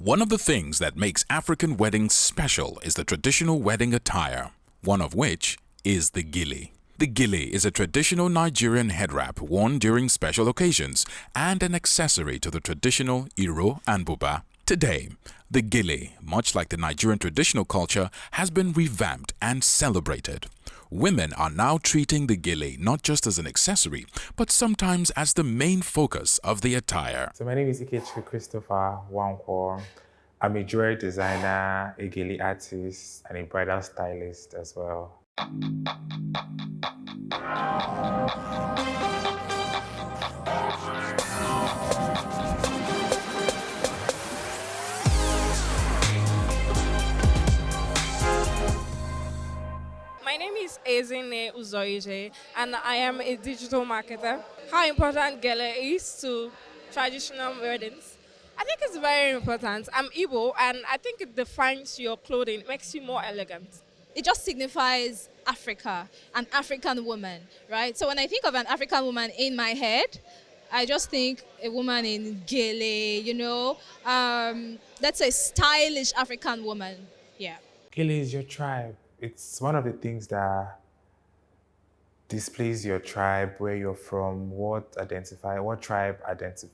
One of the things that makes African weddings special is the traditional wedding attire, one of which is the Gele. The Gele is a traditional Nigerian head wrap worn during special occasions and an accessory to the traditional Iro and Buba. Today, the Gele, much like the Nigerian traditional culture, has been revamped and celebrated. Women are now treating the Gele not just as an accessory, but sometimes as the main focus of the attire. So my name is Ikechukwu Christopher Wankwo. I'm a jewelry designer, a Gele artist, and a bridal stylist as well. My name is Ezine Uzoije, and I am a digital marketer. How important Gele is to traditional weddings? I think it's very important. I'm Igbo, and I think it defines your clothing, it makes you more elegant. It just signifies Africa, an African woman, right? So when I think of an African woman in my head, I just think a woman in Gele, that's a stylish African woman. Yeah. Gele is your tribe. It's one of the things that displays your tribe, where you're from, what tribe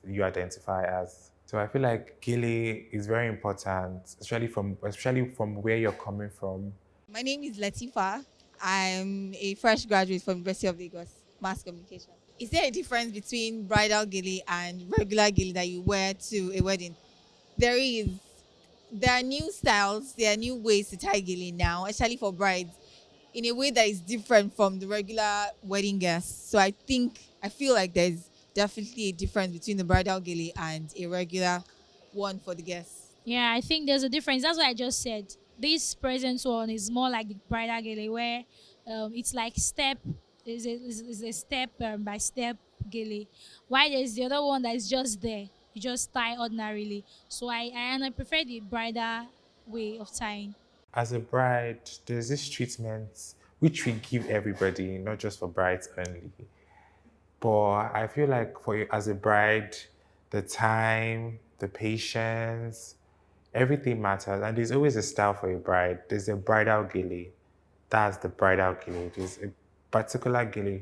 you identify as. So I feel like Gele is very important, especially from where you're coming from. My name is Latifa. I'm a fresh graduate from University of Lagos, Mass Communication. Is there a difference between bridal Gele and regular Gele that you wear to a wedding? There is. There are new styles, there are new ways to tie Gele now, especially for brides, in a way that is different from the regular wedding guests. So I feel like there's definitely a difference between the bridal Gele and a regular one for the guests. Yeah, I think there's a difference. That's what I just said. This present one is more like the bridal Gele, where it's like is a step by step Gele. While there's the other one that is just there. You just tie ordinarily. So I prefer the bridal way of tying. As a bride, there's this treatment which we give everybody, not just for brides only. But I feel like for you as a bride, the time, the patience, everything matters. And there's always a style for a bride. There's a bridal Gele. That's the bridal Gele. There's a particular Gele.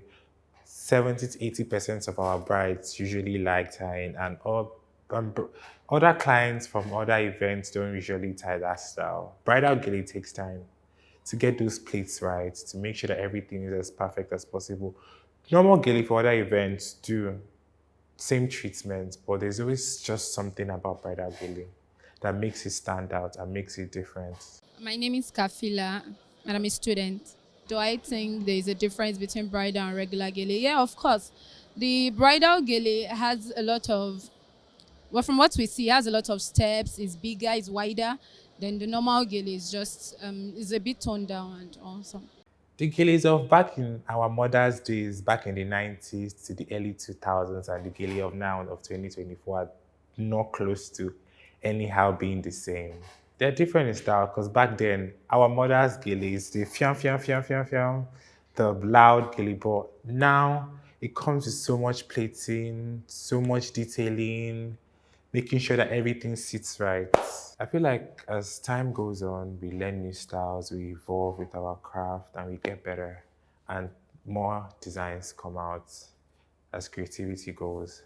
70 to 80% of our brides usually like tying, and other clients from other events don't usually tie that style. Bridal Gele takes time to get those plates right, to make sure that everything is as perfect as possible. Normal Gele for other events do same treatment, but there's always just something about bridal Gele that makes it stand out and makes it different. My name is Kafila, and I'm a student. Do I think there is a difference between bridal and regular Gele? Yeah, of course. The bridal Gele has a lot of, well, from what we see, it has a lot of steps, it's bigger, it's wider. Then the normal Gele is just, is a bit toned down and awesome. The Geles of back in our mothers' days, back in the 90s to the early 2000s, and the Gele of now of 2024 are not close to anyhow being the same. They're different in style, because back then, our mothers' Geles, the fiam, the loud Gele, but now it comes with so much plating, so much detailing, making sure that everything sits right. I feel like as time goes on, we learn new styles, we evolve with our craft, and we get better, and more designs come out as creativity goes.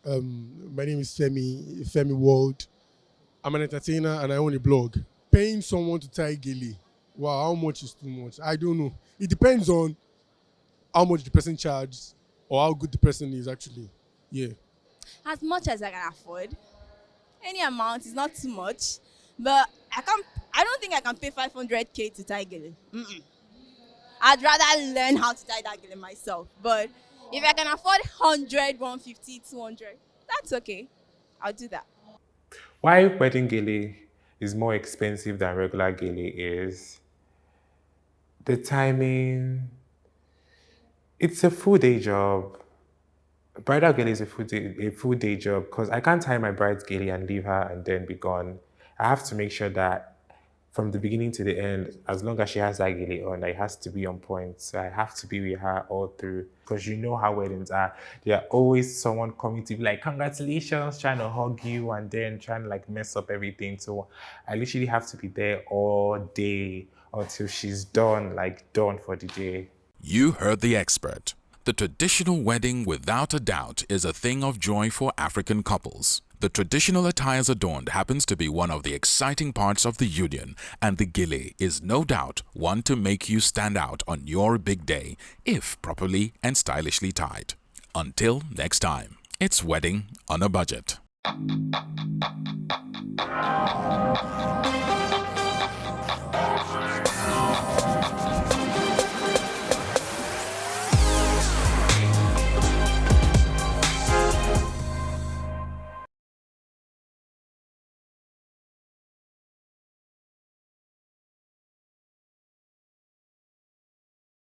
My name is Femi World. I'm an entertainer and I own a blog. Paying someone to tie Gele, wow, how much is too much? I don't know. It depends on how much the person charges or how good the person is actually. Yeah. As much as I can afford. Any amount is not too much, but I don't think I can pay 500K to tie Gele. I'd rather learn how to tie that Gele myself. But if I can afford 100, 150, 200, that's okay. I'll do that. Why wedding Gele is more expensive than regular Gele is the timing. It's a full day job. Bridal Gele is a full day job, because I can't tie my bride's Gele and leave her and then be gone. I have to make sure that from the beginning to the end, as long as she has that gele on, it has to be on point. So I have to be with her all through. Because you know how weddings are. There are always someone coming to be like, congratulations, trying to hug you and then trying to like mess up everything. So I literally have to be there all day until she's done, like done for the day. You heard the expert. The traditional wedding, without a doubt, is a thing of joy for African couples. The traditional attires adorned happens to be one of the exciting parts of the union, and the gele is no doubt one to make you stand out on your big day, if properly and stylishly tied. Until next time, it's Wedding on a Budget.